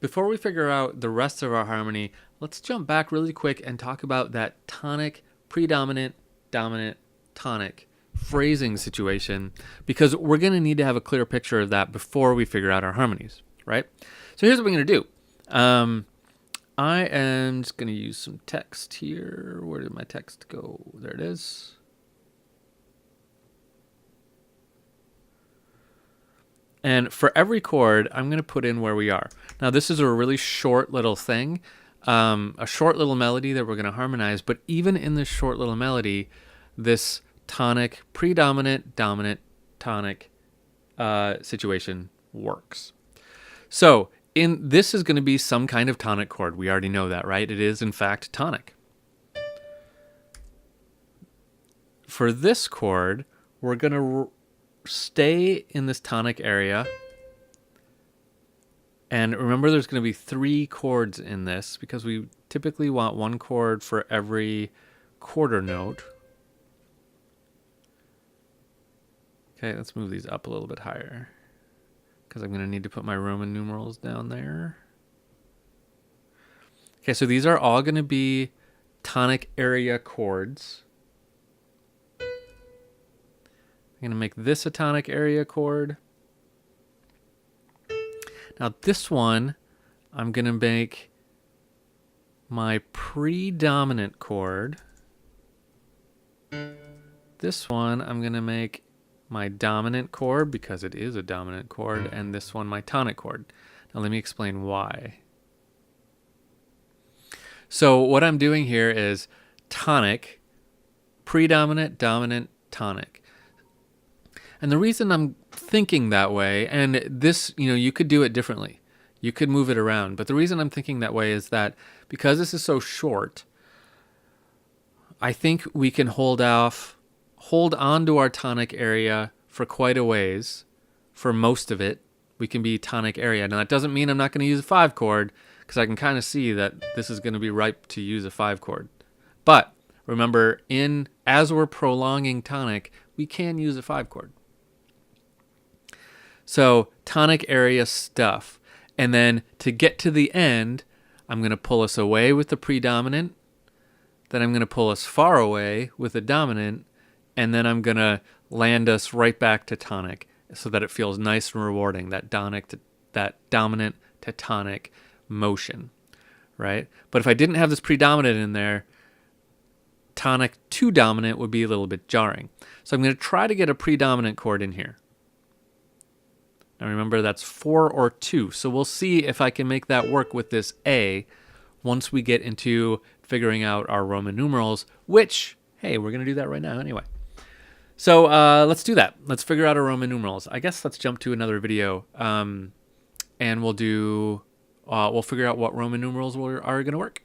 Before we figure out the rest of our harmony, let's jump back really quick and talk about that tonic, predominant, dominant, tonic phrasing situation, because we're going to need to have a clear picture of that before we figure out our harmonies, right? So here's what we're going to do. I am just going to use some text here. Where did my text go? There it is. And for every chord, I'm going to put in where we are. Now, this is a really short little thing, a short little melody that we're going to harmonize. But even in this short little melody, this tonic, predominant, dominant, tonic situation works. So this is going to be some kind of tonic chord. We already know that, right? It is, in fact, tonic. For this chord, we're going to stay in this tonic area. And remember, there's going to be 3 chords in this because we typically want 1 chord for every quarter note. Okay, let's move these up a little bit higher because I'm going to need to put my Roman numerals down there. Okay, so these are all going to be tonic area chords. I'm going to make this a tonic area chord. Now this one, I'm going to make my predominant chord. This one, I'm going to make my dominant chord because it is a dominant chord, and this one my tonic chord. Now let me explain why. So what I'm doing here is tonic, predominant, dominant, tonic. And the reason I'm thinking that way, and this, you could do it differently. You could move it around. But the reason I'm thinking that way is that because this is so short, I think we can hold on to our tonic area for quite a ways. For most of it, we can be tonic area. Now that doesn't mean I'm not going to use a 5 chord, because I can kind of see that this is going to be ripe to use a 5 chord. But remember, as we're prolonging tonic, we can use a 5 chord. So tonic area stuff. And then to get to the end, I'm going to pull us away with the predominant. Then I'm going to pull us far away with the dominant. And then I'm going to land us right back to tonic so that it feels nice and rewarding, that dominant to tonic motion, right? But if I didn't have this predominant in there, tonic to dominant would be a little bit jarring. So I'm going to try to get a predominant chord in here. Now remember, that's 4 or 2. So we'll see if I can make that work with this A once we get into figuring out our Roman numerals, which, hey, we're going to do that right now anyway. So let's do that. Let's figure out our Roman numerals. I guess let's jump to another video, and we'll figure out what Roman numerals are going to work.